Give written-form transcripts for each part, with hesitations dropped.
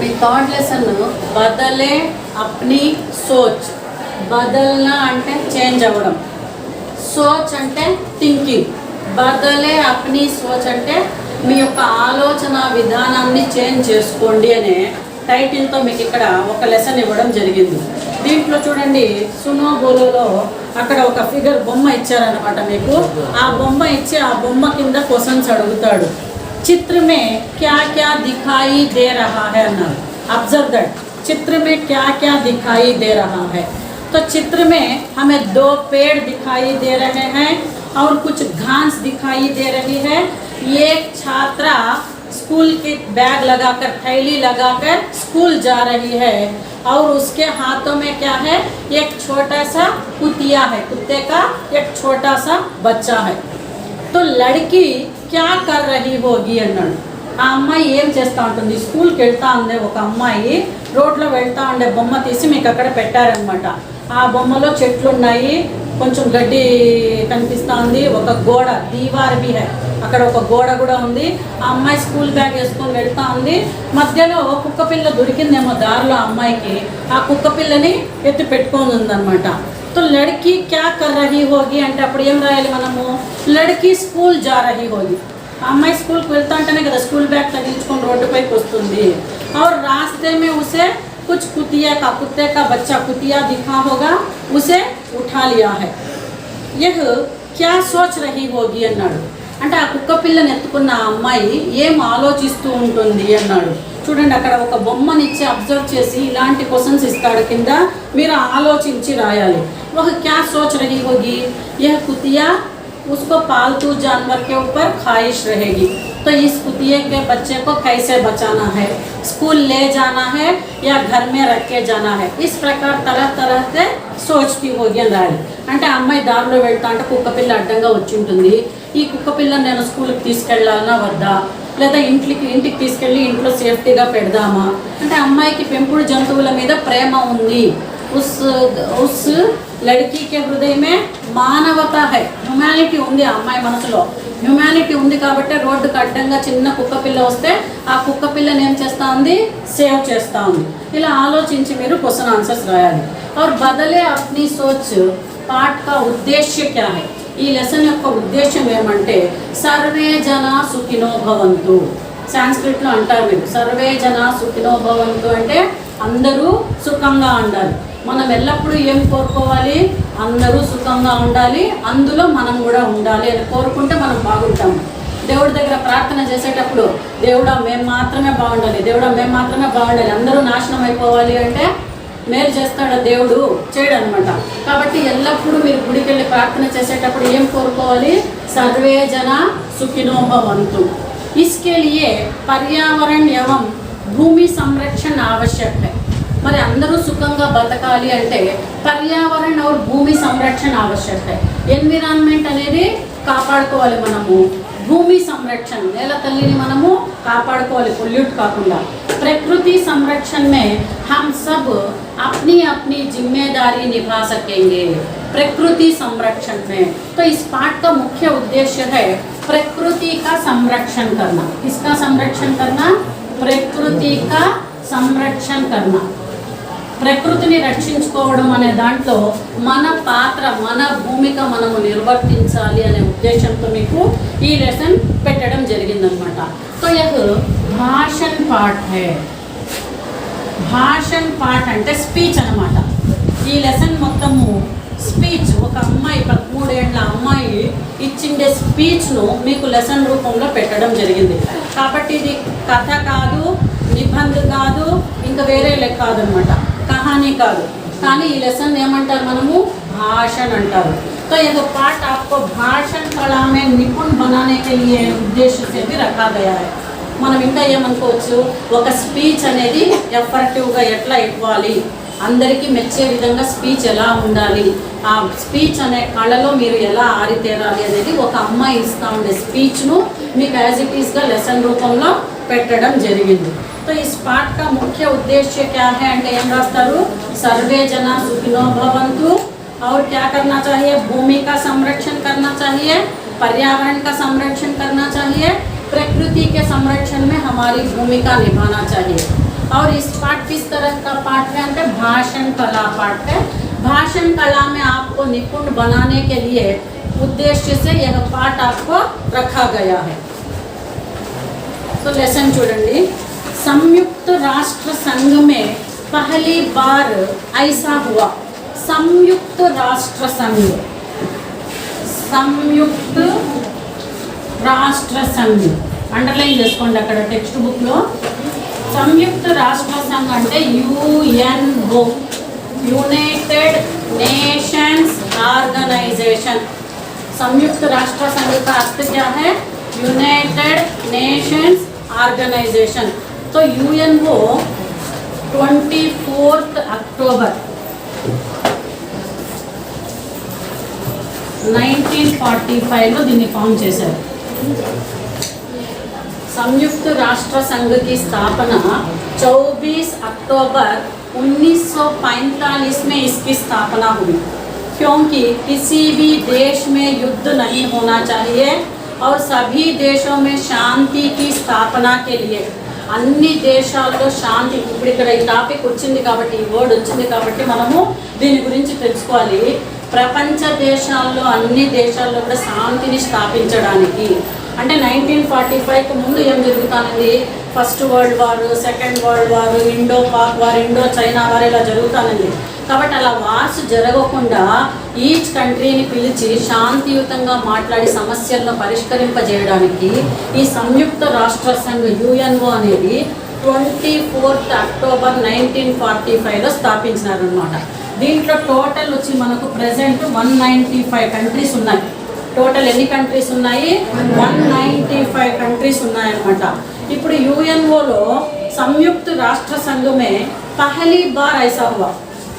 మీ third lesson బదలే అప్ని సోచ్. బదల్నా అంటే change అవ్వడం, సోచ్ అంటే థింకింగ్. బదలే అప్ని సోచ్ అంటే మీ యొక్క ఆలోచన విధానాన్ని చేంజ్ చేసుకోండి అనే టైటిల్తో మీకు ఇక్కడ ఒక లెసన్ ఇవ్వడం జరిగింది. దీంట్లో చూడండి, సునో బోలోలో అక్కడ ఒక ఫిగర్ బొమ్మ ఇచ్చారనమాట మీకు. ఆ బొమ్మ ఇచ్చి ఆ బొమ్మ కింద క్వశ్చన్స్ అడుగుతాడు. चित्र में क्या क्या दिखाई दे रहा है अన్నారు. ऑब्जर्व दैट चित्र में क्या क्या दिखाई दे रहा है. तो चित्र में हमें 2 पेड़ दिखाई दे रहे हैं और कुछ घास दिखाई दे रही है. एक छात्रा स्कूल की बैग लगाकर, थैली लगाकर स्कूल जा रही है और उसके हाथों में क्या है, एक छोटा सा कुतिया है. कुत्ते का एक छोटा सा बच्चा है. तो लड़की क्या कर रही होगी అన్నాడు. ఆ అమ్మాయి ఏం చేస్తూ ఉంటుంది? స్కూల్కి వెళ్తా ఉంది ఒక అమ్మాయి, రోడ్లో వెళ్తూ ఉండే బొమ్మ తీసి మీకు అక్కడ పెట్టారనమాట. ఆ బొమ్మలో చెట్లు ఉన్నాయి, కొంచెం గడ్డి కనిపిస్తూ ఉంది, ఒక గోడ దీవార్ బి హై, అక్కడ ఒక గోడ కూడా ఉంది. ఆ అమ్మాయి స్కూల్ బ్యాగ్ వేసుకొని వెళ్తూ ఉంది. మధ్యలో కుక్క పిల్ల దొరికిందేమో దారిలో అమ్మాయికి. ఆ కుక్క పిల్లని ఎత్తి పెట్టుకొని ఉందన్నమాట. तो लड़की क्या कर रही होगी అంటే అప్పుడు ఏం రాయాలి మనము? लड़की स्कूल जा रही होगी. అమ్మాయి స్కూల్కి వెళ్తా అంటేనే కదా స్కూల్ బ్యాగ్ తగిలించుకొని రోడ్డుపైకి వస్తుంది. और रास्ते में उसे कुछ कुत्ते का बच्चा कुतिया दिखा होगा, उसे उठा लिया है. यह क्या सोच रही होगी అన్నాడు. అంటే ఆ కుక్క పిల్లని ఎత్తుకున్న ఆ అమ్మాయి ఏం ఆలోచిస్తూ ఉంటుంది అన్నాడు. చూడండి, అక్కడ ఒక బొమ్మని ఇచ్చి అబ్జర్వ్ చేసి ఇలాంటి క్వశ్చన్స్ ఇస్తాడు, కింద మీరు ఆలోచించి రాయాలి. वह क्या सोच रही होगी, यह कुतिया उसको पालतू जानवर के ऊपर ख्वाहिश रहेगी, तो इस कुतिये के बच्चे को कैसे बचाना है, स्कूल ले जाना है या घर में रख के जाना है, इस प्रकार तरह तरह से सोचती होगी అని రాయాలి. అంటే ఆ అమ్మాయి దారిలో వెళ్తా అంటే కుక్క పిల్ల అడ్డంగా వచ్చి ఉంటుంది. ఈ కుక్క పిల్లని నేను స్కూల్కి తీసుకెళ్ళాలన్నా వద్దా, లేదా ఇంటికి తీసుకెళ్ళి ఇంట్లో సేఫ్టీగా పెడదామా అంటే అమ్మాయికి పెంపుడు జంతువుల మీద ప్రేమ ఉంది. ఉస్ లड़की హృదయ మే మానవత హై, హ్యూమానిటీ ఉంది ఆ అమ్మాయి మనసులో. హ్యూమానిటీ ఉంది కాబట్టి రోడ్డుకు అడ్డంగా చిన్న కుక్క పిల్ల వస్తే ఆ కుక్క పిల్లని ఏం చేస్తూ ఉంది, సేవ్ చేస్తూ ఉంది. ఇలా ఆలోచించి మీరు క్వశ్చన్ ఆన్సర్స్ రాయాలి. और बदले अपनी सोच पाठ का उद्देश्य क्या है, ఈ లెసన్ యొక్క ఉద్దేశం ఏమంటే సర్వే జన సుఖినో భవంతు. సాంస్క్రిట్లో అంటారు మీరు, సర్వే జన సుఖినో భవంతు అంటే అందరూ సుఖంగా ఉండాలి. మనం ఎల్లప్పుడూ ఏం కోరుకోవాలి, అందరూ సుఖంగా ఉండాలి, అందులో మనం కూడా ఉండాలి అని కోరుకుంటే మనం బాగుంటాము. దేవుడి దగ్గర ప్రార్థన చేసేటప్పుడు దేవుడా మేము మాత్రమే బాగుండాలి, దేవుడా మేము మాత్రమే బాగుండాలి, అందరూ నాశనం అయిపోవాలి అంటే మేలు చేస్తాడు దేవుడు, చేయడు అనమాట. కాబట్టి ఎల్లప్పుడూ మీరు గుడికి వెళ్ళి ప్రార్థన చేసేటప్పుడు ఏం కోరుకోవాలి, సర్వే జన సుఖినో భవంతు. इसके लिए पर्यावरण एवं भूमि संरक्षण आवश्यक है. మరి అందరూ సుఖంగా బతకాలి అంటే పర్యావరణ और భూమి సంరక్షణ आवश्यक है. ఎన్విరాన్మెంట్ అనేది కాపాడుకోవాలి మనము, భూమి సంరక్షణ నేల తల్లిని మనము కాపాడుకోవాలి పొల్యూట్ కాకుండా. प्रकृति संरक्षण में हम सब अपनी अपनी जिम्मेदारी निभा सकेंगे. प्रकृति संरक्षण में तो इस पाठ का मुख्य उद्देश्य है प्रकृति का संरक्षण करना. किसका संरक्षण करना? प्रकृति का संरक्षण करना. ప్రకృతిని రక్షించుకోవడం అనే దాంట్లో మన పాత్ర, మన భూమిక మనము నిర్వర్తించాలి అనే ఉద్దేశంతో మీకు ఈ లెసన్ పెట్టడం జరిగిందనమాట. तो यह भाषण पाठ है. భాషణ పాఠ అంటే స్పీచ్ అనమాట. ఈ లెసన్ మొత్తము స్పీచ్, ఒక అమ్మాయి 13 ఏళ్ల అమ్మాయి ఇచ్చిండే స్పీచ్ను మీకు లెసన్ రూపంలో పెట్టడం జరిగింది. కాబట్టి ఇది కథ కాదు, నిబంధ కాదు, ఇంకా వేరే లెక్క కాదనమాట, కహానీ కాదు. కానీ ఈ లెసన్ ఏమంటారు మనము, भाषण అంటారు. तो यह पाठ आपको भाषण कला में निपुण बनाने के लिए उद्देश्य से भी रखा गया है. మనం ఇంకా ఏమనుకోవచ్చు, ఒక స్పీచ్ అనేది ఎఫర్టివ్గా ఎట్లా ఇవ్వాలి, అందరికీ మెచ్చే విధంగా స్పీచ్ ఎలా ఉండాలి, ఆ స్పీచ్ అనే కళలో మీరు ఎలా ఆరితేరాలి అనేది ఒక అమ్మాయి ఇస్తూ ఉండే స్పీచ్ను మీకు యాజ్ ఇట్ ఈస్గా లెసన్ రూపంలో పెట్టడం జరిగింది. तो इस पाठ का मुख्य उद्देश्य क्या है అంటే ఏం రాస్తారు, सर्वे जना सुखिनो भवन्तु. और क्या करना चाहिए, भूमि का संरक्षण करना चाहिए, पर्यावरण का संरक्षण करना चाहिए, प्रकृति के संरक्षण में हमारी भूमिका निभाना चाहिए. और इस पाठ किस तरह का पाठ है అంటే भाषण कला पाठ है। भाषण कला में आपको निपुण बनाने के लिए उद्देश्य से यह पाठ आपको रखा गया है। तो लेसन చూడండి, संयुक्त राष्ट्र संघ में पहली बार ऐसा हुआ। संयुक्त राष्ट्र संघ, संयुक्त राष्ट्र संघ अंडरलाइन చేసుకోండి అక్కడ టెక్స్ట్ బుక్ లో। संयुक्त राष्ट्र संघ అంటే యుఎన్ఓ, यूनाइटेड नेशंस ऑर्गेनाइजेशन। संयुक्त राष्ट्र संघ का अर्थ क्या है? United Nations Organisation. तो यूएनओ 24 अक्टोबर 1945 లో దీన్ని ఫామ్ చేశారు। संयुक्त राष्ट्र संघ की स्थापना 24 अक्टूबर 1945 में इसकी स्थापना हुई, क्योंकि किसी भी देश में युद्ध नहीं होना चाहिए और सभी देशों में शांति की स्थापना के लिए అన్ని దేశాల్లో శాంతి। ఇప్పుడు ఇక్కడ ఈ టాపిక్ వచ్చింది కాబట్టి, ఈ వర్డ్ వచ్చింది కాబట్టి మనము దీని గురించి తెలుసుకోవాలి। ప్రపంచ దేశాల్లో అన్ని దేశాల్లో కూడా శాంతిని స్థాపించడానికి అంటే 1945కి ముందు ఏం జరుగుతానండి? First world war, second world war, Indo Pak war, Indo China war ఇలా జరుగుతానండి। కాబట్టి అలా వార్స్ జరగకుండా ఈచ్ కంట్రీని పిలిచి శాంతియుతంగా మాట్లాడి సమస్యలను పరిష్కరింపజేయడానికి ఈ సంయుక్త రాష్ట్ర సంఘ యుఎన్ఓ అనేది 24 అక్టోబర్ 1945లో స్థాపించినారనమాట। దీంట్లో టోటల్ వచ్చి మనకు ప్రెజెంట్ 195 కంట్రీస్ ఉన్నాయి। టోటల్ ఎన్ని కంట్రీస్ ఉన్నాయి? 195 కంట్రీస్ ఉన్నాయన్నమాట। ఇప్పుడు యుఎన్ఓలో సంయుక్త రాష్ట్ర సంఘమే పహలీ బార్ ఐసా హువా,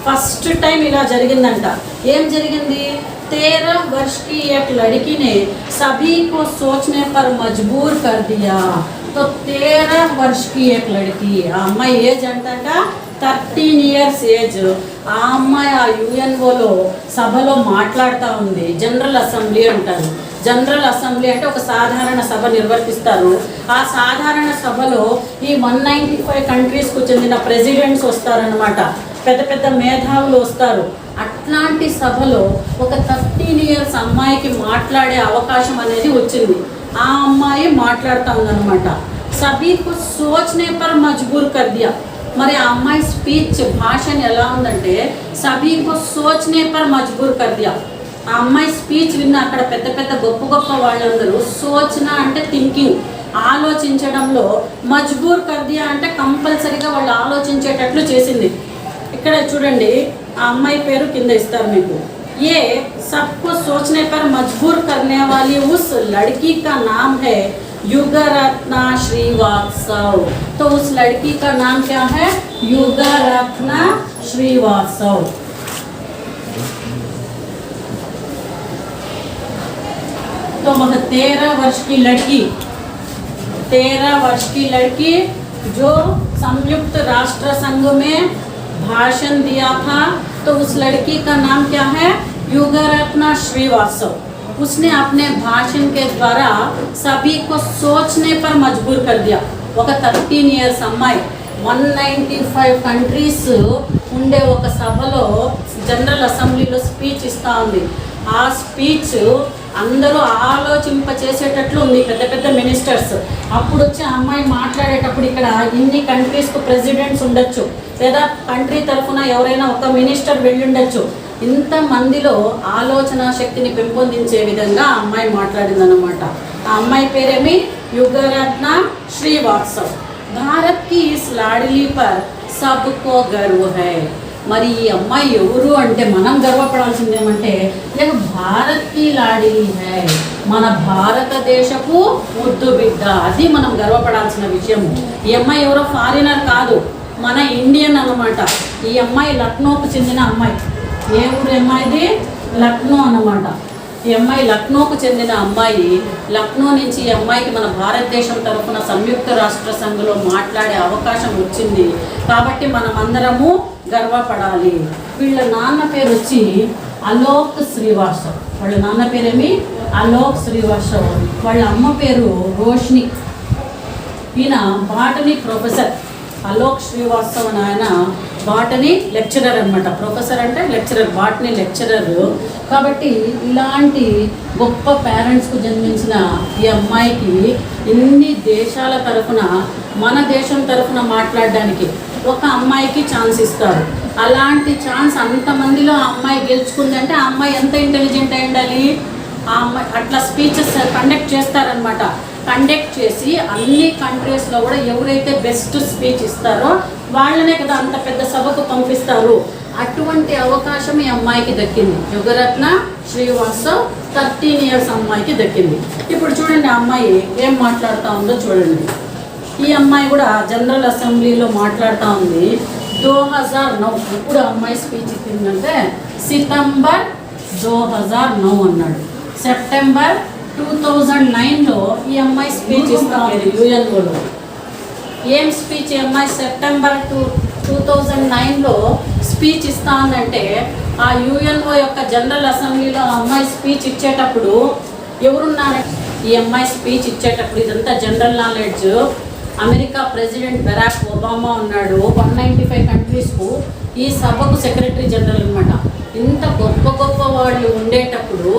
ఫస్ట్ టైం ఇలా జరిగిందంట। ఏం జరిగింది? 13 वर्ष की एक लड़की ने सभी को सोचने पर मजबूर कर दिया। तो 13 वर्ष की एक लड़की, ఆ అమ్మాయి ఏజ్ ఎంతంట? 13 years age. ఆ అమ్మాయి ఆ యుఎన్ఓలో సభలో మాట్లాడుతూ ఉంది। జనరల్ అసెంబ్లీ అంటారు। జనరల్ అసెంబ్లీ అంటే ఒక సాధారణ సభ నిర్వర్తిస్తారు। ఆ సాధారణ సభలో ఈ 195 కంట్రీస్కు చెందిన ప్రెసిడెంట్స్ వస్తారనమాట, పెద్ద పెద్ద మేధావులు వస్తారు। అట్లాంటి సభలో ఒక 13 ఇయర్స్ అమ్మాయికి మాట్లాడే అవకాశం అనేది వచ్చింది। ఆ అమ్మాయి మాట్లాడుతూ ఉందన్నమాట। సభీకు సోచ్నే పర్ మజ్బూర్ కర్ దియా। మరి ఆ అమ్మాయి స్పీచ్ భాషణ ఎలా ఉందంటే సభీకు సోచ్నే పర్ మజ్బూర్ కర్ దియా। ఆ అమ్మాయి స్పీచ్ విన్న అక్కడ పెద్ద పెద్ద గొప్ప గొప్ప వాళ్ళందరూ సోచన అంటే థింకింగ్, ఆలోచించడంలో, మజ్బూర్ కర్ దియా అంటే కంపల్సరీగా వాళ్ళు ఆలోచించేటట్లు చేసింది। ఇక్కడ చూడండి, ఆ అమ్మాయి పేరు కింద ఇస్తారు మీకు। ये सबको सोचने पर मजबूर करने वाली उस लड़की का नाम है युगरत्ना श्रीवास्तव। तो उस लड़की का नाम क्या है? युगरत्ना श्रीवास्तव। तो वह 13 वर्ष की लड़की, 13 वर्ष की लड़की जो संयुक्त राष्ट्र संघ में भाषण दिया था, तो उस लड़की का नाम क्या है? युगरत्ना श्रीवास्तव। उसने अपने भाषण के द्वारा सभी को सोचने पर मजबूर कर दिया। ఒక 13 ఇయర్స్ అమ్మాయి 195 కంట్రీస్ ఉండే ఒక సభలో జనరల్ అసెంబ్లీలో స్పీచ్ ఇస్తూ ఉంది। ఆ స్పీచ్ అందరూ ఆలోచింపచేసేటట్లు ఉంది, పెద్ద పెద్ద మినిస్టర్స్। అప్పుడు వచ్చి ఆ అమ్మాయి మాట్లాడేటప్పుడు ఇక్కడ ఇన్ని కంట్రీస్కు ప్రెసిడెంట్స్ ఉండొచ్చు, లేదా కంట్రీ తరఫున ఎవరైనా ఒక మినిస్టర్ వెళ్ళి ఉండొచ్చు। ఇంతమందిలో ఆలోచన శక్తిని పెంపొందించే విధంగా ఆ అమ్మాయి మాట్లాడిందన్నమాట। ఆ అమ్మాయి పేరేమి? युगरत्ना श्रीवास्तव। भारत की इस लाडली पर सबको गर्व है। మరి ఈ అమ్మాయి ఎవరు అంటే మనం గర్వపడాల్సింది ఏమంటే భారత్ కి లాడిలీ హై, మన భారతదేశపు ముద్దు బిడ్డ, అది మనం గర్వపడాల్సిన విషయం। ఈ అమ్మాయి ఎవరో ఫారినర్ కాదు, మన ఇండియన్ అన్నమాట। ఈ అమ్మాయి లక్నోకు చెందిన అమ్మాయి। ఏ ఊరు అమ్మాయిది? లక్నో అన్నమాట। ఈ అమ్మాయి లక్నోకు చెందిన అమ్మాయి। లక్నో నుంచి ఈ అమ్మాయికి మన భారతదేశం తరఫున సంయుక్త రాష్ట్ర సంఘంలో మాట్లాడే అవకాశం వచ్చింది, కాబట్టి మనం అందరము గర్వపడాలి। వీళ్ళ నాన్న పేరు వచ్చి అలోక్ శ్రీవాస్తవ్। వాళ్ళ నాన్న పేరేమి? అలోక్ శ్రీవాస్తవ్। వాళ్ళ అమ్మ పేరు రోష్ని। ఈయన బాటనీ ప్రొఫెసర్। అలోక్ శ్రీవాస్తవ్ అని ఆయన బాటనీ లెక్చరర్ అనమాట. ప్రొఫెసర్ అంటే లెక్చరర్, బాటనీ లెక్చరర్. కాబట్టి ఇలాంటి గొప్ప పేరెంట్స్కు జన్మించిన ఈ అమ్మాయికి ఇన్ని దేశాల తరఫున, మన దేశం తరఫున మాట్లాడడానికి ఒక అమ్మాయికి ఛాన్స్ ఇస్తారు. అలాంటి ఛాన్స్ అంతమందిలో ఆ అమ్మాయి గెలుచుకుందంటే ఆ అమ్మాయి ఎంత ఇంటెలిజెంట్ అయి ఉండాలి. ఆ అమ్మాయి అట్లా స్పీచెస్ కండక్ట్ చేస్తారనమాట. కండక్ట్ చేసి అన్ని కంట్రీస్లో కూడా ఎవరైతే బెస్ట్ స్పీచ్ ఇస్తారో వాళ్ళనే కదా అంత పెద్ద సభకు పంపిస్తారు. అటువంటి అవకాశం ఈ అమ్మాయికి దక్కింది. యుగరత్న శ్రీవాస్తవ్ 13 years అమ్మాయికి దక్కింది. ఇప్పుడు చూడండి ఆ అమ్మాయి ఏం మాట్లాడుతూ ఉందో చూడండి. ఈ అమ్మాయి కూడా జనరల్ అసెంబ్లీలో మాట్లాడుతూ ఉంది. 2009 ఇప్పుడు అమ్మాయి స్పీచ్ ఇచ్చిందంటే సితంబర్ 2009 అన్నాడు. సెప్టెంబర్ 2009లో ఈ అమ్మాయి స్పీచ్ ఇస్తా ఉంది యుఎన్ఓలో. ఏం స్పీచ్? ఈ అమ్మాయి సెప్టెంబర్ 2009లో స్పీచ్ ఇస్తా ఉందంటే ఆ యుఎన్ఓ యొక్క జనరల్ అసెంబ్లీలో ఆ అమ్మాయి స్పీచ్ ఇచ్చేటప్పుడు ఎవరున్నారు? ఈ అమ్మాయి స్పీచ్ ఇచ్చేటప్పుడు ఇదంతా general knowledge. America president Barack Obama ఉన్నాడు. 195 కంట్రీస్కు ఈ సభకు సెక్రటరీ జనరల్ అనమాట. ఇంత గొప్ప గొప్ప వాళ్ళు ఉండేటప్పుడు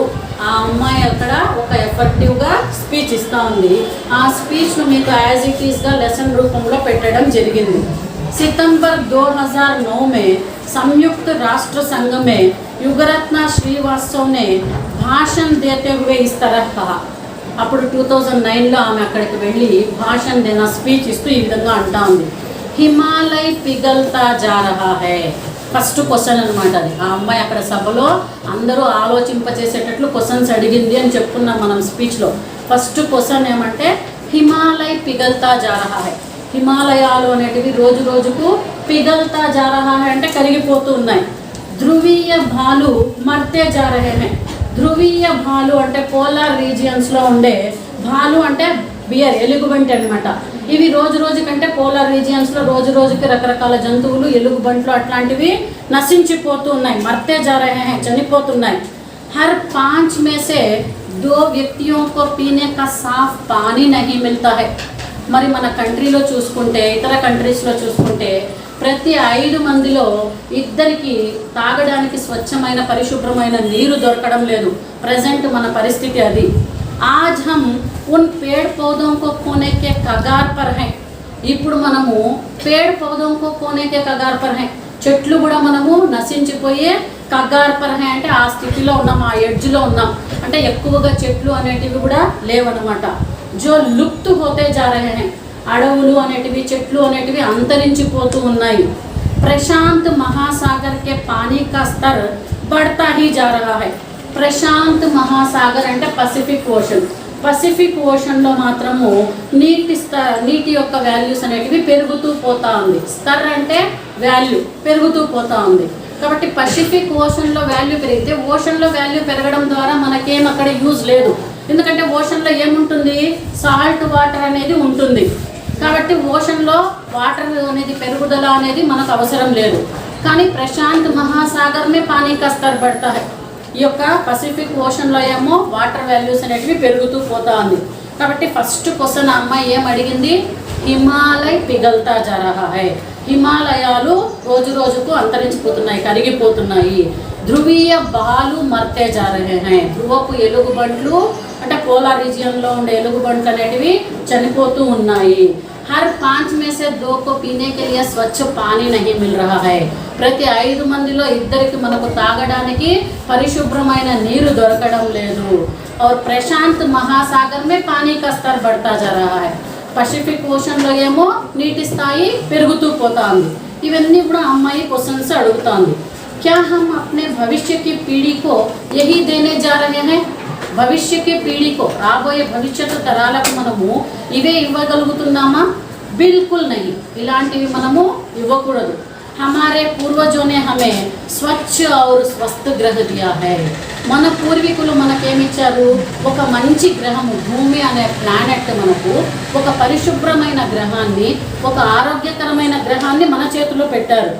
ఆ అమ్మాయి అక్కడ ఒక ఎఫెక్టివ్గా స్పీచ్ ఇస్తూ ఉంది. ఆ స్పీచ్ను మీకు యాజ్ ఇట్ ఈస్గా లెసన్ రూపంలో పెట్టడం జరిగింది. सितंबर 2009 में संयुक्त राष्ट्र संघ में युगरत्न श्रीवास्तव ने भाषण देते हुए इस तरह कहा. అప్పుడు 2009లో ఆమె అక్కడికి వెళ్ళి భాషణ దేనా స్పీచ్ ఇస్తూ ఈ విధంగా అంటా ఉంది. హిమాలయ పిగల్తా జా రహా హై. ఫస్ట్ క్వశ్చన్ అనమాట అది. ఆ అమ్మాయి అక్కడ సభలో అందరూ ఆలోచింపచేసేటట్లు క్వశ్చన్స్ అడిగింది అని చెప్పుకున్నాం మనం స్పీచ్లో. ఫస్ట్ క్వశ్చన్ ఏమంటే హిమాలయ పిగల్తా జా రహా హై. హిమాలయాలు అనేటివి రోజు రోజుకు పిగల్తా జా రహా హై అంటే కరిగిపోతూ ఉన్నాయి. ధ్రువీయ భాలు మర్తే జా రహే హై. ధ్రువీయ భాలు అంటే పోలార్ రీజియన్స్లో ఉండే, భాలు అంటే బియర్ ఎలుగుబంటి అనమాట. ఇవి రోజు రోజు కంటే పోలార్ రీజియన్స్లో రోజు రోజుకి రకరకాల జంతువులు, ఎలుగుబంట్లు అట్లాంటివి నశించిపోతూ ఉన్నాయి. మర్తే జా రహే హై, చనిపోతున్నాయి. హర్ 5 में से 2 వ్యక్తిयों को पीने का साफ पानी नहीं मिलता है. మరి మన కంట్రీలో చూసుకుంటే, ఇతర కంట్రీస్లో చూసుకుంటే ప్రతి 5 మందిలో 2కి తాగడానికి స్వచ్ఛమైన పరిశుభ్రమైన నీరు దొరకడం లేదు. ప్రజెంట్ మన పరిస్థితి అది. आज हम उन पेड़ पौधों को खोने के कगार पर हैं. ఇప్పుడు మనము పేड़ पौधों को खोने के कगार पर हैं. చెట్లు కూడా మనము నశించిపోయే కగార్ పర్ హై అంటే ఆ స్థితిలో ఉన్నాం, ఆ ఎడ్జ్లో ఉన్నాం. అంటే ఎక్కువగా చెట్లు అనేటివి కూడా లేవన్నమాట. జో లుప్త్ హోతే జా రహే హై. అడవులు అనేటివి, చెట్లు అనేటివి అంతరించిపోతూ ఉన్నాయి. ప్రశాంత్ మహాసాగర్ కే పానీ కా స్తర్ బఢతా హీ జా రహా హై. ప్రశాంత్ మహాసాగర్ అంటే పసిఫిక్ ఓషన్. పసిఫిక్ ఓషన్లో మాత్రము నీటి యొక్క వాల్యూస్ అనేటివి పెరుగుతూ పోతా ఉంది. స్తర్ అంటే వాల్యూ, పెరుగుతూ పోతా ఉంది. కాబట్టి పసిఫిక్ ఓషన్లో వాల్యూ పెరిగితే ఓషన్లో వాల్యూ పెరగడం ద్వారా మనకేం అక్కడ యూజ్ లేదు. ఎందుకంటే ఓషన్లో ఏముంటుంది? సాల్ట్ వాటర్ అనేది ఉంటుంది. కాబట్టి ఓషన్లో వాటర్ అనేది పెరుగుదల అనేది మనకు అవసరం లేదు. కానీ ప్రశాంత్ మహాసాగర్ మే పానీ కా స్తర్ బఢతా హై. ఈ యొక్క పసిఫిక్ ఓషన్లో ఏమో వాటర్ వాల్యూస్ అనేటివి పెరుగుతూ పోతా ఉంది. కాబట్టి ఫస్ట్ క్వశ్చన్ అమ్మాయి ఏం అడిగింది? హిమాలయ పిగల్తా జా రహా హై. హిమాలయాలు రోజు రోజుకు అంతరించిపోతున్నాయి, కరిగిపోతున్నాయి. ధ్రువీయ బాలు మర్తే జా రహే హై. ధ్రువపు ఎలుగుబంట్లు అంటే పోలార్ రీజియన్లో ఉండే ఎలుగుబంట్లు అనేటివి చనిపోతూ ఉన్నాయి. हर 5 में से 2 को पीने के लिए स्वच्छ पानी नहीं मिल रहा है. ప్రతి 5 మందిలో 2కి మనకు తాగడానికి పరిశుభ్రమైన నీరు దొరకడం లేదు. और प्रशांत महासागर में पानी का स्तर बढ़ता जा रहा है. పసిఫిక్ ఓషన్లో ఏమో నీటి స్థాయి పెరుగుతూ పోతా ఉంది. ఇవన్నీ కూడా అమ్మాయి క్వశ్చన్స్ అడుగుతాంది. क्या हम अपने भविष्य की पीढ़ी को यही देने जा रहे हैं? భవిష్యకి పీడికో, రాబోయే భవిష్యత్తు తరాలకు మనము ఇవే ఇవ్వగలుగుతున్నామా? బిల్కుల్ నహీ. ఇలాంటివి మనము ఇవ్వకూడదు. హమారే పూర్వజోనే హమే స్వచ్ఛ ఔర్ స్వస్థ గ్రహ దియా హై. మన పూర్వీకులు మనకేమిచ్చారు? ఒక మంచి గ్రహము, భూమి అనే ప్లానెట్ మనకు ఒక పరిశుభ్రమైన గ్రహాన్ని, ఒక ఆరోగ్యకరమైన గ్రహాన్ని మన చేతిలో పెట్టారు.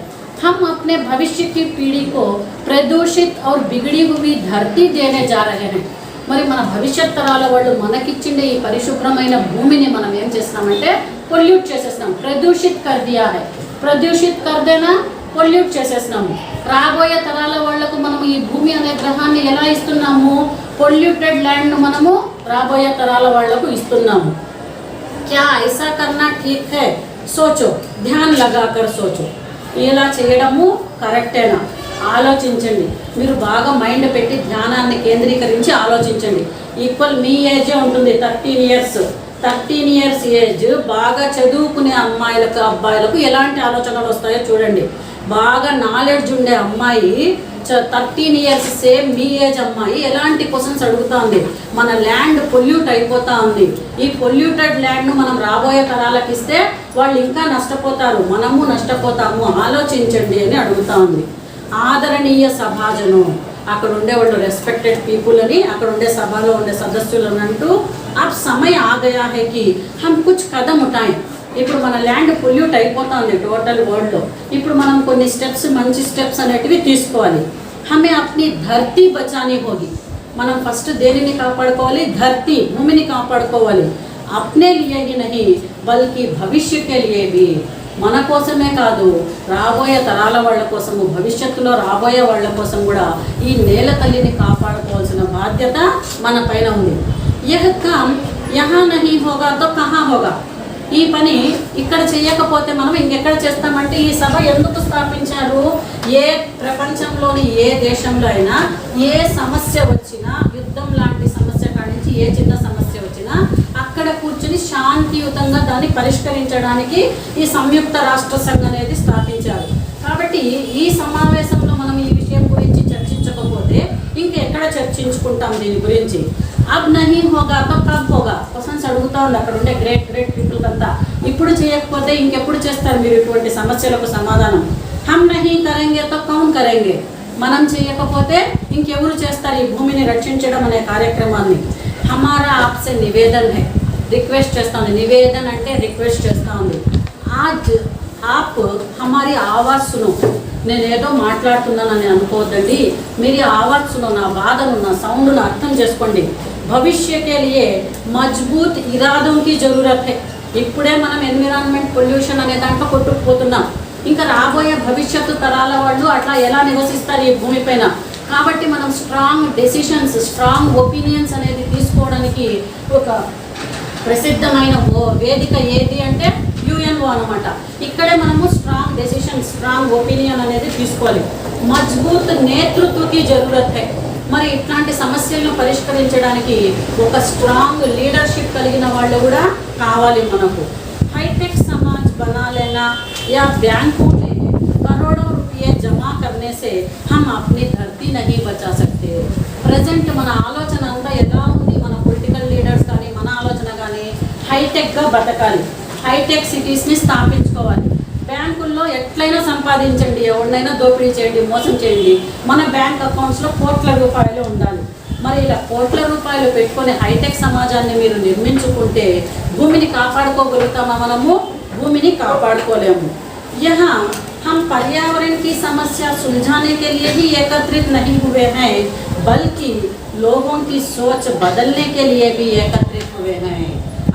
हम अपने भविष्य की पीढ़ी को प्रदूषित और बिगड़ी हुई धरती देने जा रहे हैं. మరి మన భవిష్యత్ తరాల వాళ్ళు మనకిచ్చిండే ఈ పరిశుభ్రమైన భూమిని మనం ఏం చేస్తున్నామంటే పొల్యూట్ చేసేస్తున్నాం. ప్రదూషిత్ కర్ దియా హై, ప్రదూషిత్ కర్ దేనా, పొల్యూట్ చేసేస్తున్నాము. రాబోయే తరాల వాళ్లకు మనము ఈ భూమి అనే గ్రహాన్ని ఎలా ఇస్తున్నాము? పొల్యూటెడ్ ల్యాండ్ను మనము రాబోయే తరాల వాళ్లకు ఇస్తున్నాము. క్యా ఐసా కర్నా ఠీక్ హై? సోచో, ధ్యాన్ లగాకర్ సోచో. ఇలా చేయడము కరెక్టేనా? ఆలోచించండి. మీరు బాగా మైండ్ పెట్టి ధ్యానాన్ని కేంద్రీకరించి ఆలోచించండి. ఈక్వల్ మీ ఏజే ఉంటుంది, 13 years. 13 years ఏజ్ బాగా చదువుకునే అమ్మాయిలకు అబ్బాయిలకు ఎలాంటి ఆలోచనలు వస్తాయో చూడండి. బాగా నాలెడ్జ్ ఉండే అమ్మాయి 13 years సేమ్ మీ ఏజ్ అమ్మాయి ఎలాంటి క్వశ్చన్స్ అడుగుతుంది. మన ల్యాండ్ పొల్యూట్ అయిపోతా ఉంది. ఈ పొల్యూటెడ్ ల్యాండ్ను మనం రాబోయే తరాలకు ఇస్తే వాళ్ళు ఇంకా నష్టపోతారు, మనము నష్టపోతాము, ఆలోచించండి అని అడుగుతా ఉంది. ఆదరణీయ సమాజం, అక్కడ ఉండే వాళ్ళు రెస్పెక్టెడ్ పీపుల్ అని, అక్కడ ఉండే సభలో ఉండే సదస్సులను అంటూ అబ్ సమయ ఆ గయా హై కి హమ్ కుచ్ కదం ఉఠాయే. ఇప్పుడు మన ల్యాండ్ పొల్యూట్ అయిపోతుంది టోటల్ వరల్డ్లో. ఇప్పుడు మనం కొన్ని స్టెప్స్, మంచి స్టెప్స్ అనేటివి తీసుకోవాలి. హమే అప్ని ధర్తీ బచానీ హోగి. మనం ఫస్ట్ దేనిని కాపాడుకోవాలి? ధర్తీ, భూమిని కాపాడుకోవాలి. అప్నే లియే హీ నహీ బల్కి భవిష్య కే లియే భీ. మన కోసమే కాదు, రాబోయే తరాల వాళ్ళ కోసము, భవిష్యత్తులో రాబోయే వాళ్ళ కోసం కూడా ఈ నేల తల్లిని కాపాడుకోవాల్సిన బాధ్యత మన పైన ఉంది. యహ్ కామ్ యహా నహీ హోగా తో కహా హోగా. ఈ పని ఇక్కడ చేయకపోతే మనం ఇంకెక్కడ చేస్తామంటే, ఈ సభ ఎందుకు స్థాపించారు? ఏ ప్రపంచంలోని ఏ దేశంలో అయినా ఏ సమస్య వచ్చినా, యుద్ధం లాంటి సమస్య కానించి ఏ చిన్న సమస్య వచ్చినా అక్కడ కూర్చుని శాంతియుతంగా దాన్ని పరిష్కరించడానికి ఈ సంయుక్త రాష్ట్ర సంఘం అనేది స్థాపించారు. కాబట్టి ఈ సమావేశంలో మనం ఈ విషయం గురించి చర్చించకపోతే ఇంకెక్కడ చర్చించుకుంటాం దీని గురించి? అబ్ నహీ హోగా తో కబ్ హోగా క్వశ్చన్స్ అడుగుతా ఉంది అక్కడ ఉండే గ్రేట్ పీపుల్ అంతా. ఇప్పుడు చేయకపోతే ఇంకెప్పుడు చేస్తారు మీరు ఇటువంటి సమస్యలకు సమాధానం? హమ్ నహీ కరెంగే తో కౌన్ కరెంగే. మనం చేయకపోతే ఇంకెవరు చేస్తారు ఈ భూమిని రక్షించడం అనే కార్యక్రమాన్ని? హమారా ఆప్సే నివేదన్ హై, రిక్వెస్ట్ చేస్తా ఉంది. నివేదన్ అంటే రిక్వెస్ట్ చేస్తా ఉంది. ఆజ్ ఆప్ హమారీ ఆవాజ్ సునో. నేనేదో మాట్లాడుతున్నానని అనుకోవద్దండి, మీరు ఆవాజ్ సునో, నా బాధను, నా సౌండ్ను అర్థం చేసుకోండి. భవిష్యకే లియే మజ్బూత్ ఇరాదోంకి జరూరత్ హై. ఇప్పుడే మనం ఎన్విరాన్మెంట్ పొల్యూషన్ అనే దాంట్లో కొట్టుకుపోతున్నాం. ఇంకా రాబోయే భవిష్యత్తు తరాల వాళ్ళు అట్లా ఎలా నివసిస్తారు ఈ భూమిపైన? కాబట్టి మనం స్ట్రాంగ్ డెసిషన్స్, స్ట్రాంగ్ ఒపీనియన్స్ అనేది తీసుకోవడానికి ఒక ప్రసిద్ధమైన వేదిక ఏది అంటే యుఎన్ఓ అనమాట. ఇక్కడే మనము స్ట్రాంగ్ డెసిషన్, స్ట్రాంగ్ ఒపీనియన్ అనేది తీసుకోవాలి. మజ్బూత్ నేతృత్వకి జరూరత్ హై. మరి ఇట్లాంటి సమస్యలను పరిష్కరించడానికి ఒక స్ట్రాంగ్ లీడర్షిప్ కలిగిన వాళ్ళు కూడా కావాలి మనకు. హైటెక్ సమాజ్ బనా లేనా या बैंकों में करोड़ों रुपये जमा करने से हम अपनी धरती नहीं बचा सकते. प्रेजेंट మన ఆలోచన అంతా ఎలా ఉంది? మన పొలిటికల్ లీడర్స్ కానీ మన ఆలోచన కానీ హైటెక్గా బతకాలి, హైటెక్ సిటీస్ని స్థాపించుకోవాలి. బ్యాంకుల్లో ఎట్లయినా సంపాదించండి, ఎవరినైనా దోపిడీ చేయండి, మోసం చేయండి, మన బ్యాంక్ అకౌంట్స్లో కోట్ల రూపాయలు ఉండాలి. మరి ఇలా కోట్ల రూపాయలు పెట్టుకొని హైటెక్ సమాజాన్ని మీరు నిర్మించుకుంటే భూమిని కాపాడుకోగలుగుతామా? మనము भूमि कापाड़कोलेमु. यहाँ हम पर्यावरण की समस्या सुलझाने के लिए ही एकत्रित नहीं हुए हैं, बल्कि लोगों की सोच बदलने के लिए भी एकत्रित हुए हैं.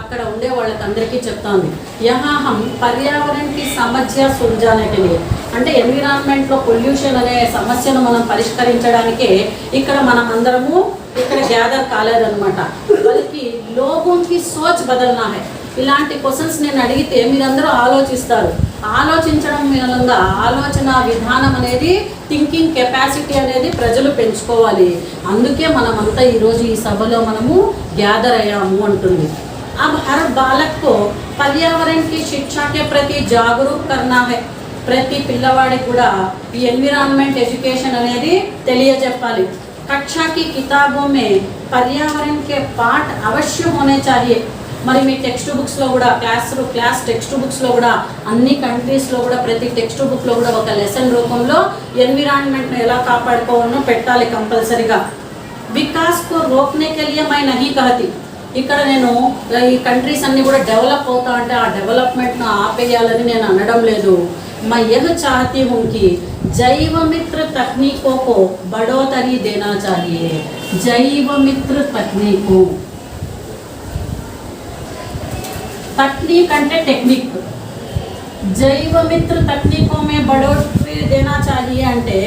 అక్కడ ఉండే వాళ్ళకందరికీ చెప్తాంది, యహా హమ్ పర్యావరణ్ కి సమస్య సుల్జానే కే లియే, అంటే ఎన్విరాన్మెంట్లో పొల్యూషన్ అనే సమస్యను మనం పరిష్కరించడానికే ఇక్కడ మనం అందరము ఇక్కడ గ్యాదర్ కాలేదన్నమాట. బల్కి లోగోం కి సోచ్ బదల్నా హై. ఇలాంటి క్వశ్చన్స్ నేను అడిగితే మీరందరూ ఆలోచిస్తారు. ఆలోచించడం మూలంగా ఆలోచన విధానం అనేది, థింకింగ్ కెపాసిటీ అనేది ప్రజలు పెంచుకోవాలి. అందుకే మనమంతా ఈరోజు ఈ సభలో మనము గ్యాదర్ అయ్యాము అంటుంది. अब हर बालक को पर्यावरण की शिक्षा के प्रति जागरूक करना है. ప్రతి పిల్లవాడికి కూడా ఈ ఎన్విరాన్మెంట్ ఎడ్యుకేషన్ అనేది తెలియజెప్పాలి. कक्षा की किताबों में पर्यावरण के पाठ अवश्य होने चाहिए. మరి మీ టెక్స్ట్ బుక్స్లో కూడా క్లాస్ టెక్స్ట్ బుక్స్లో కూడా అన్ని కంట్రీస్లో కూడా ప్రతి టెక్స్ట్ బుక్లో కూడా ఒక లెసన్ రూపంలో ఎన్విరాన్మెంట్ను ఎలా కాపాడుకోవాలో పెట్టాలి కంపల్సరీగా. వికాస్ కో రోక్నే కే లియే మై నహీ కహతి. ఇక్కడ నేను ఈ కంట్రీస్ అన్నీ కూడా డెవలప్ అవుతా అంటే ఆ డెవలప్మెంట్ను ఆపేయాలని నేను అనడం లేదు. मैं यह चाहती हूँ कि जैव मित्र तकनीकों को बढ़ोतरी देना चाहिए। जैव मित्र तकनीकों, तकनीक అంటే టెక్నిక్, జైవ మిత్ర తక్నికో మే బడోత్రి దేనా చాహియే అంటే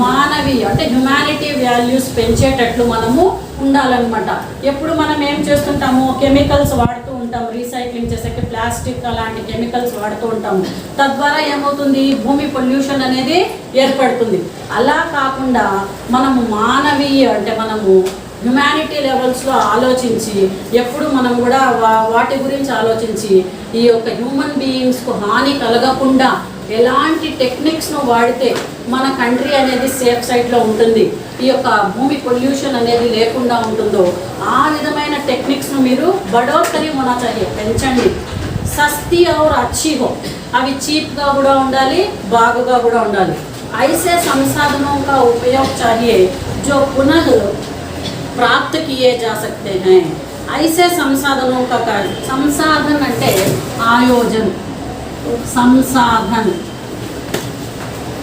మానవీయ అంటే హ్యుమానిటీ వాల్యూస్ పెంచేటట్లు మనము ఉండాలన్నమాట. ఎప్పుడు మనం ఏం చేస్తుంటాము, కెమికల్స్ వాడుతూ ఉంటాము, రీసైక్లింగ్ చేసేకి ప్లాస్టిక్ అలాంటి కెమికల్స్ వాడుతూ ఉంటాము. తద్వారా ఏమవుతుంది, భూమి పొల్యూషన్ అనేది ఏర్పడుతుంది. అలా కాకుండా మనము మానవీయ అంటే మనము హ్యుమానిటీ లెవెల్స్లో ఆలోచించి ఎప్పుడు మనం కూడా వాటి గురించి ఆలోచించి ఈ యొక్క హ్యూమన్ బీయింగ్స్కు హాని కలగకుండా ఎలాంటి టెక్నిక్స్ను వాడితే మన కంట్రీ అనేది సేఫ్ సైడ్లో ఉంటుంది, ఈ యొక్క భూమి పొల్యూషన్ అనేది లేకుండా ఉంటుందో ఆ విధమైన టెక్నిక్స్ను మీరు బడోత్తరి होना चाहिए, పెంచండి. సస్తీ और अच्छी हो, అవి చీప్గా కూడా ఉండాలి, బాగుగా కూడా ఉండాలి. ऐसे संसाधनों का उपयोग चाहिए जो पुनः प्राप्त किए जा सकते हैं. ऐसे संसाधनों का कार्य, संसाधन అంటే ఆయోజన్, సంసాధన్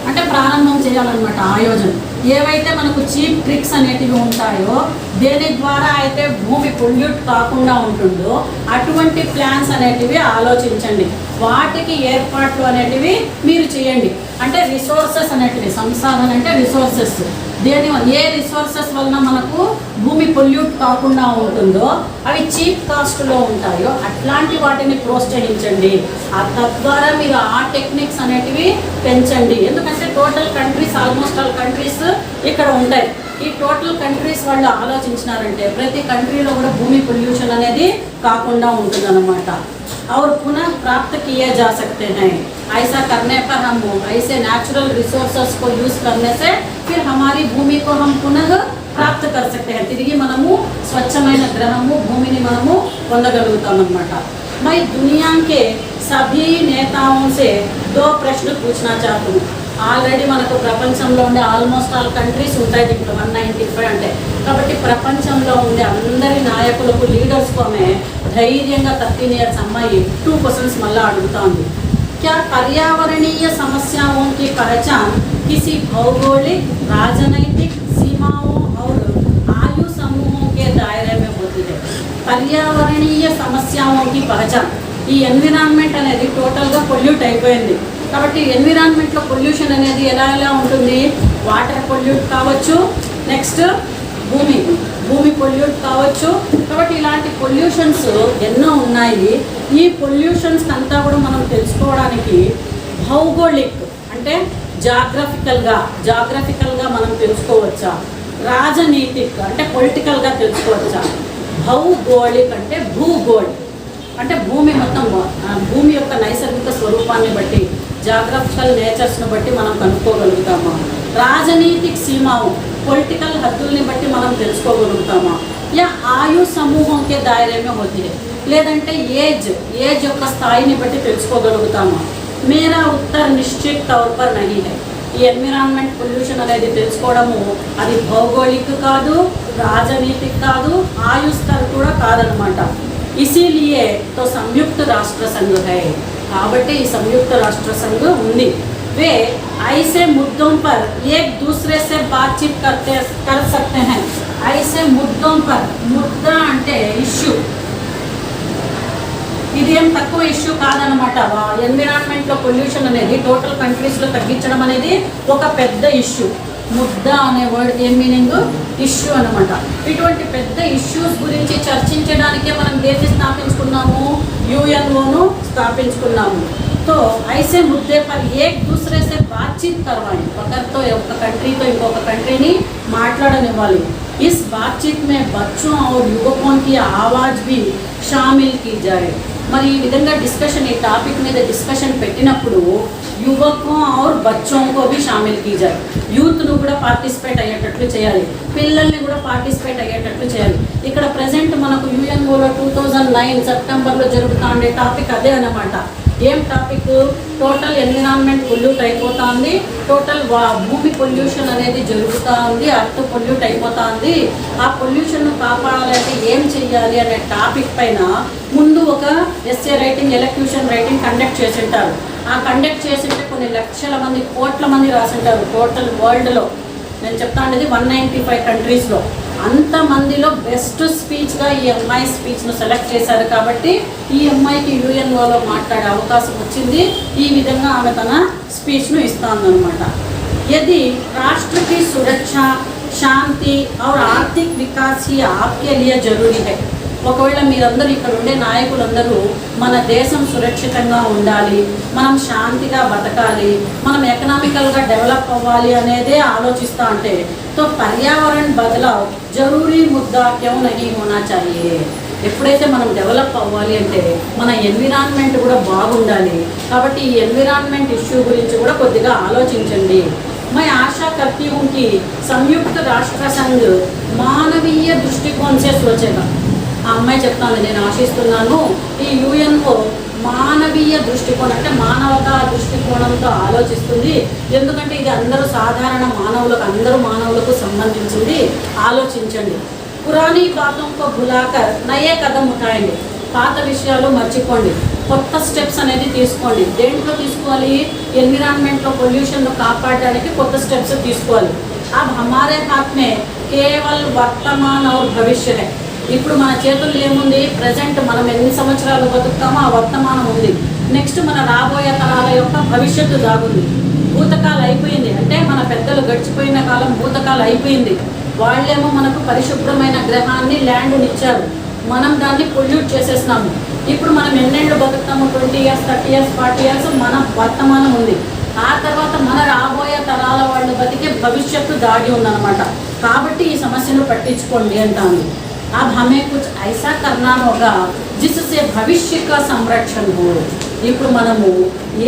అంటే ప్రారంభం చేయాలన్నమాట. ఆయోజన్ ఏవైతే మనకు చీప్ ట్రిక్స్ అనేటివి ఉంటాయో దేని ద్వారా అయితే భూమి పొల్యూట్ కాకుండా ఉంటుందో అటువంటి ప్లాన్స్ అనేటివి ఆలోచించండి, వాటికి ఏర్పాట్లు అనేటివి మీరు చేయండి. అంటే రిసోర్సెస్ అనేటివి, సంసాధన అంటే రిసోర్సెస్, దేని ఏ రిసోర్సెస్ వలన మనకు భూమి పొల్యూట్ కాకుండా ఉంటుందో అవి చీప్ కాస్ట్లో ఉంటాయో అట్లాంటి వాటిని ప్రోత్సహించండి. తద్వారా మీరు ఆ టెక్నిక్స్ అనేటివి పెంచండి. ఎందుకంటే total countries, almost all countries ఇక్కడ ఉంటాయి. ఈ టోటల్ కంట్రీస్ వాళ్ళు ఆలోచించినారంటే ప్రతి కంట్రీలో కూడా భూమి పొల్యూషన్ అనేది కాకుండా ఉంటుందన్నమాట. और पुनः प्राप्त किए जा सकते हैं. ऐसा करने पर हम ऐसे नेचुरल रिसोर्सेस को यूज करने से फिर हमारी भूमि को हम पुनः प्राप्त कर सकते हैं. తిరిగి మనము స్వచ్ఛమైన గ్రహము భూమిని మనము పొందగలుగుతామన్నమాట. मैं दुनिया के सभी नेताओं से 2 प्रश्न पूछना चाहती हूँ. ఆల్రెడీ మనకు ప్రపంచంలో ఉండే ఆల్మోస్ట్ ఆల్ కంట్రీస్ ఉంటాయి దీంట్లో 195 అంటే. కాబట్టి ప్రపంచంలో ఉండే అందరి నాయకులకు, లీడర్స్కు ఆమె ధైర్యంగా 13 ఇయర్స్ అమ్మాయి 2 క్వశ్చన్స్ మళ్ళీ అడుగుతా ఉంది. क्या पर्यावरणीय समस्याओं की पहचान किसी भौगोलिक, राजनैतिक सीमाओं और आयु समूहों के दायरे में होती है? पर्यावरणीय समस्याओं की पहचान, ఈ ఎన్విరాన్మెంట్ అనేది టోటల్గా పొల్యూట్ అయిపోయింది. కాబట్టి ఎన్విరాన్మెంట్లో పొల్యూషన్ అనేది ఎలా ఉంటుంది, వాటర్ పొల్యూట్ కావచ్చు, నెక్స్ట్ భూమి పొల్యూట్ కావచ్చు. కాబట్టి ఇలాంటి పొల్యూషన్స్ ఎన్నో ఉన్నాయి. ఈ పొల్యూషన్స్ అంతా కూడా మనం తెలుసుకోవడానికి భౌగోళిక్ అంటే జాగ్రఫికల్గా మనం తెలుసుకోవచ్చా, రాజనీతిక్ అంటే పొలిటికల్గా తెలుసుకోవచ్చా, భౌగోళిక్ అంటే భూగోళిక్ అంటే భూమి మొత్తం భూమి యొక్క నైసర్గిక స్వరూపాన్ని బట్టి, జాగ్రఫికల్ నేచర్స్ను బట్టి మనం కనుక్కోగలుగుతామా, రాజనీతిక్ సీమావు పొలిటికల్ హద్దుల్ని బట్టి మనం తెలుసుకోగలుగుతామా, యా ఆయు సమూహంకే దాయరేమే హోతీ హై, లేదంటే ఏజ్ యొక్క స్థాయిని బట్టి తెలుసుకోగలుగుతామా. మేరా ఉత్తర్ నిశ్చిత్ తౌర్ పర్ నహీ హై. ఈ ఎన్విరాన్మెంట్ పొల్యూషన్ అనేది తెలుసుకోవడము అది భౌగోళిక్ కాదు, రాజనీతిక్ కాదు, ఆయు స్థర్ కూడా కాదనమాట. इसीलिए तो संयुक्त राष्ट्र संघ है. కాబట్టి ఈ సంయుక్త రాష్ట్ర సంఘ ఉంది. वे ऐसे मुद्दों पर एक दूसरे से बातचीत कर सकते हैं. ऐसे मुद्दों पर, मुद्दा అంటే ఇష్యూ, ఇదేం తక్కువ ఇష్యూ కాదనమాట. ఎన్విరాన్మెంట్లో పొల్యూషన్ అనేది టోటల్ కంట్రీస్లో తగ్గించడం అనేది ఒక పెద్ద ఇష్యూ. ముద్దా అనే వర్డ్ ఏం మీనింగ్, ఇష్యూ అనమాట. ఇటువంటి పెద్ద ఇష్యూస్ గురించి చర్చించడానికే మనం దేన్ని స్థాపించుకున్నాము, యుఎన్ఓను స్థాపించుకున్నాము. तो ऐसे मुद्दे पर एक दूसरे से बातचीत करवाएं. ఒకరితో ఒక కంట్రీతో ఇంకొక కంట్రీని మాట్లాడనివ్వాలి. इस बातचीत में बच्चों और युवकों की आवाज़ भी शामिल की जाए. మరి ఈ విధంగా డిస్కషన్, ఈ టాపిక్ మీద డిస్కషన్ పెట్టినప్పుడు యువకో और बच्चों को भी शामिल की जाए. యూత్ను కూడా పార్టిసిపేట్ అయ్యేటట్లు చేయాలి, పిల్లల్ని కూడా పార్టిసిపేట్ అయ్యేటట్లు చేయాలి. ఇక్కడ ప్రజెంట్ మనకు యుఎన్ఓలో 2009 సెప్టెంబర్లో జరుగుతూ ఉండే టాపిక్ అదే అన్నమాట. ఏం టాపిక్, టోటల్ ఎన్విరాన్మెంట్ పొల్యూట్ అయిపోతా ఉంది, టోటల్ భూమి పొల్యూషన్ అనేది జరుగుతూ ఉంది, అర్త్ పొల్యూట్ అయిపోతా ఉంది. ఆ పొల్యూషన్ను కాపాడాలంటే ఏం చెయ్యాలి అనే టాపిక్ పైన ముందు ఒక essay writing, elocution writing conduct చేసి ఉంటారు. ఆ కండక్ట్ చేసింటే కొన్ని లక్షల మంది, కోట్ల మంది రాసింటారు టోటల్ వరల్డ్లో. నేను చెప్తా ఉండేది 195 కంట్రీస్లో. అంతమందిలో బెస్ట్ స్పీచ్గా ఈ అమ్మాయి స్పీచ్ను సెలెక్ట్ చేశారు. కాబట్టి ఈ అమ్మాయికి యుఎన్ఓలో మాట్లాడే అవకాశం వచ్చింది. ఈ విధంగా ఆమె తన స్పీచ్ను ఇస్తానమాట. यदि राष्ट्र की सुरक्षा, शांति और आर्थिक विकास ही आपके लिए जरूरी है. ఒకవేళ మీరందరూ ఇక్కడ ఉండే నాయకులందరూ మన దేశం సురక్షితంగా ఉండాలి, మనం శాంతిగా బతకాలి, మనం ఎకనామికల్గా డెవలప్ అవ్వాలి అనేదే ఆలోచిస్తూ ఉంటే తో పర్యావరణ బదలావ్ జరూరీ ముద్దా క్యూ నహీ హోనా చాహియే. ఎప్పుడైతే మనం డెవలప్ అవ్వాలి అంటే మన ఎన్విరాన్మెంట్ కూడా బాగుండాలి. కాబట్టి ఈ ఎన్విరాన్మెంట్ ఇష్యూ గురించి కూడా కొద్దిగా ఆలోచించండి. मैं आशा करती हूँ कि संयुक्त राष्ट्र संघ मानवीय दृष्टिकोण से सोचेगा. ఆ అమ్మాయి చెప్తాను, నేను ఆశిస్తున్నాను ఈ యుఎన్ఓ మానవీయ దృష్టికోణం అంటే మానవతా దృష్టికోణంతో ఆలోచిస్తుంది. ఎందుకంటే ఇది అందరూ సాధారణ మానవులకు, అందరూ మానవులకు సంబంధించింది. ఆలోచించండి. పురాణీ బాతంతో భులాకర్ నయే కదం ఉఠాయండి. పాత విషయాలు మర్చిపోండి, కొత్త స్టెప్స్ అనేది తీసుకోండి. దేంట్లో తీసుకోవాలి? ఎన్విరాన్మెంట్లో పొల్యూషన్ను కాపాడడానికి కొత్త స్టెప్స్ తీసుకోవాలి. అబ్ హమారే హాత్ మే కేవల్ వర్తమాన్ ఔర్ భవిష్య హై. ఇప్పుడు మన చేతుల్లో ఏముంది? ప్రజెంట్ మనం ఎన్ని సంవత్సరాలు బతుకుతామో ఆ వర్తమానం ఉంది. నెక్స్ట్ మన రాబోయే తరాల యొక్క భవిష్యత్తు దాగుంది. భూతకాలం అయిపోయింది అంటే మన పెద్దలు గడిచిపోయిన కాలం భూతకాలం అయిపోయింది. వాళ్ళేమో మనకు పరిశుభ్రమైన గ్రహాన్ని, ల్యాండ్ని ఇచ్చారు. మనం దాన్ని పొల్యూట్ చేసేస్తున్నాము. ఇప్పుడు మనం ఎన్నేళ్ళు బతుకుతాము? 20 years, 30 years, 40 years మన వర్తమానం ఉంది. ఆ తర్వాత మన రాబోయే తరాల వాళ్ళు బతికే భవిష్యత్తు దాగి ఉందన్నమాట. కాబట్టి ఈ సమస్యను పట్టించుకోండి అంటాను. अब हमें कुछ ऐसा करना होगा जिससे भविष्य का संरक्षण हो. ఇప్పుడు మనము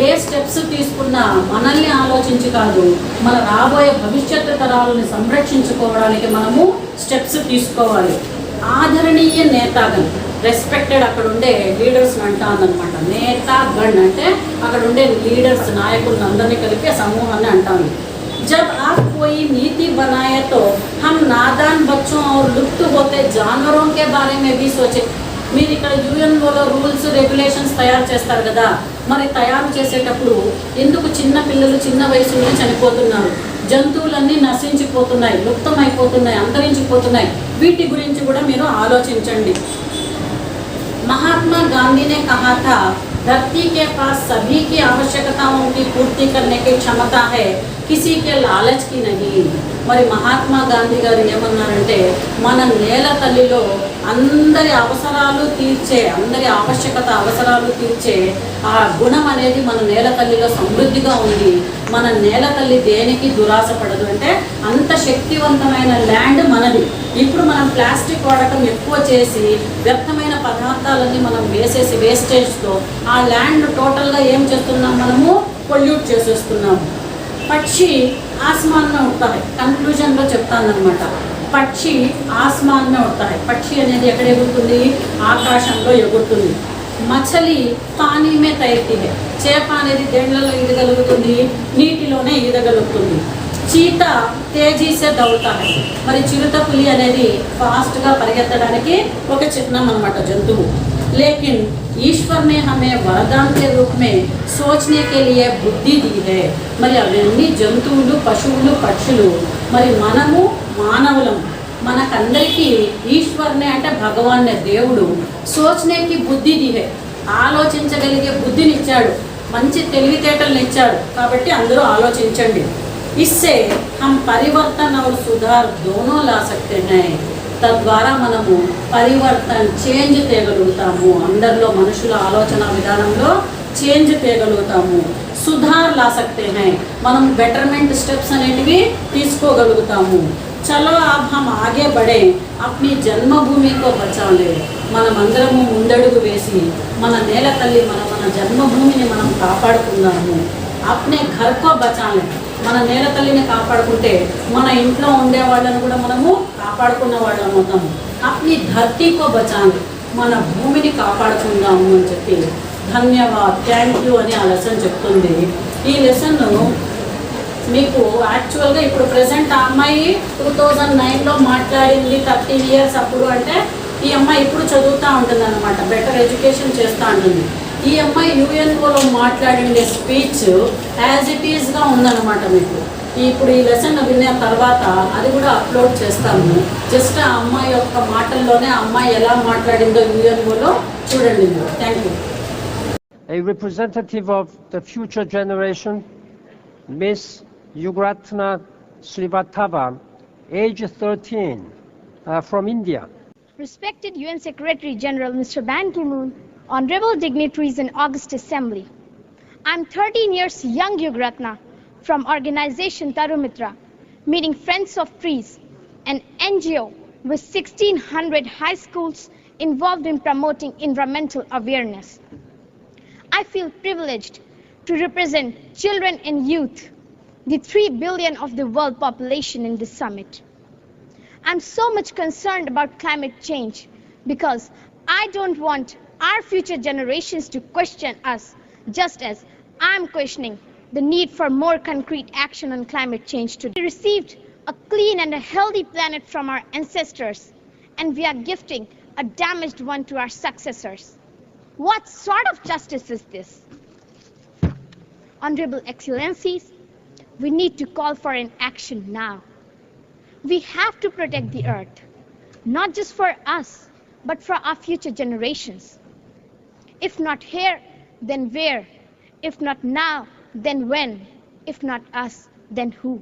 ఏ స్టెప్స్ తీసుకున్నా మనల్ని ఆలోచించి కాదు, మన రాబోయే భవిష్యత్తు తరాలను సంరక్షించుకోవడానికి మనము స్టెప్స్ తీసుకోవాలి. ఆదరణీయ నేతాగణ్, రెస్పెక్టెడ్ అక్కడ ఉండే లీడర్స్ అంటానమాట. నేతాగణ్ అంటే అక్కడ ఉండే లీడర్స్, నాయకులను అందరినీ కలిపి సమూహాన్ని అంటాను. जब आप कोई नीति बनाए तो हम नादान बच्चों और लुप्त होते जानवरों के बारे में भी सोचे. మీరు ఇక్కడ యుఎన్ఓలో రూల్స్, రెగ్యులేషన్స్ తయారు చేస్తారు కదా, మరి తయారు చేసేటప్పుడు ఎందుకు చిన్న పిల్లలు చిన్న వయసులోనే చనిపోతున్నారు, జంతువులన్నీ నశించిపోతున్నాయి, లుప్తమైపోతున్నాయి, అంతరించిపోతున్నాయి, వీటి గురించి కూడా మీరు ఆలోచించండి. महात्मा गांधी ने कहा था, धरती के पास सभी की आवश्यकताओं की पूर्ति करने की क्षमता है, किसी के लालच की नहीं. మరి మహాత్మా గాంధీ గారు ఏమన్నారంటే, మన నేల తల్లిలో అందరి అవసరాలు తీర్చే, అందరి ఆవశ్యకత అవసరాలు తీర్చే ఆ గుణం అనేది మన నేల తల్లిలో సమృద్ధిగా ఉంది. మన నేల తల్లి దేనికి దురాశపడదు అంటే అంత శక్తివంతమైన ల్యాండ్ మనది. ఇప్పుడు మనం ప్లాస్టిక్ వాడకం ఎక్కువ చేసి వ్యర్థమైన పదార్థాలన్నీ మనం వేసేసి వేస్టేజ్తో ఆ ల్యాండ్ టోటల్గా ఏం చేస్తున్నాం? మనము పొల్యూట్ చేసేస్తున్నాము. పక్షి ఆస్మాన్ में उड़ता है. కంక్లూజన్లో చెప్తానమాట. పక్షి ఆస్మాన్ में उड़ता है. పక్షి అనేది ఎక్కడ ఎగురుతుంది? ఆకాశంలో ఎగురుతుంది. మछली పానీ మే తైరती है. చేప అనేది దేంట్లలో ఈదగలుగుతుంది? నీటిలోనే ఈదగలుగుతుంది. చీత తేజీసే దౌడతా है. మరి చిరుత పులి అనేది ఫాస్ట్గా పరిగెత్తడానికి ఒక చిహ్నం అన్నమాట, జంతువు. लेकिन ईश्वर ने हमें वरदान के रूप में सोचने के लिए बुद्धि दी है. మరి అవన్నీ జంతువులు, పశువులు, పక్షులు, మరి మనము మానవులం, మనకందరికీ ఈశ్వర్నే అంటే భగవాన్నే, దేవుడు సోచ్నేకి బుద్ధి ది హై, ఆలోచించగలిగే బుద్ధిని ఇచ్చాడు, మంచి తెలివితేటలను ఇచ్చాడు. కాబట్టి అందరూ ఆలోచించండి. ఇస్సే హమ్ పరివర్తన్ और सुधार दोनों ला सकते हैं. తద్వారా మనము పరివర్తన, చేంజ్ తేగలుగుతాము. అందరిలో మనుషుల ఆలోచన విధానంలో చేంజ్ తేగలుగుతాము. సుధార్ లా సక్తే హై, మనం బెటర్మెంట్ స్టెప్స్ అనేటివి తీసుకోగలుగుతాము. చలో అబ్ హమ్ ఆగే బడే, అప్ని జన్మభూమి కో బచాలే. మనం అందరము ముందడుగు వేసి మన నేల తల్లి, మన జన్మభూమిని మనం కాపాడుకుందాము. అప్నే ఘర్ కో బచాలే, మన నేల తల్లిని కాపాడుకుంటే మన ఇంట్లో ఉండే వాళ్ళని కూడా మనము కాపాడుకున్న వాళ్ళం అవుతాము. అప్ని ధర్తీకో బచాలి, మన భూమిని కాపాడుకుందాము అని చెప్పి ధన్యవాద్, థ్యాంక్ యూ అని ఆ లెసన్ చెప్తుంది. ఈ లెసన్ను మీకు యాక్చువల్గా ఇప్పుడు ప్రజెంట్ ఆ అమ్మాయి 2009లో మాట్లాడింది, 13 years అప్పుడు అంటే ఈ అమ్మాయి ఇప్పుడు చదువుతూ ఉంటుంది అనమాట, బెటర్ ఎడ్యుకేషన్ చేస్తూ ఉంటుంది. ఈ అమ్మాయి యుఎన్ఓలో మాట్లాడిన స్పీచ్ యాజ్ ఇట్ ఈస్గా ఉందన్నమాట. మీకు ఇప్పుడు ఈ లెసన్ విన్న తర్వాత అది కూడా అప్లోడ్ చేస్తాము. జస్ట్ ఆ అమ్మాయి యొక్క మాటల్లోనే ఆ అమ్మాయి ఎలా మాట్లాడిందో యుఎన్ఓలో చూడండి మీరు. Thank you. A representative of the future generation, Miss Yugratna Srivatava, age 13, from India. Respected UN Secretary General Mr. Ban Ki-moon, honorable dignitaries in August Assembly, I'm 13 years young Yugratna from organization Tarumitra, meeting Friends of Trees, an NGO with 1,600 high schools involved in promoting environmental awareness. I feel privileged to represent children and youth, the 3 billion of the world population in this summit. I'm so much concerned about climate change because I don't want our future generations to question us, just as I'm questioning the need for more concrete action on climate change today. We received a clean and a healthy planet from our ancestors, and we are gifting a damaged one to our successors. What sort of justice is this? Honorable Excellencies, we need to call for an action now. We have to protect the earth, not just for us, but for our future generations. If not here, then where? If not now, then when? If not us, then who?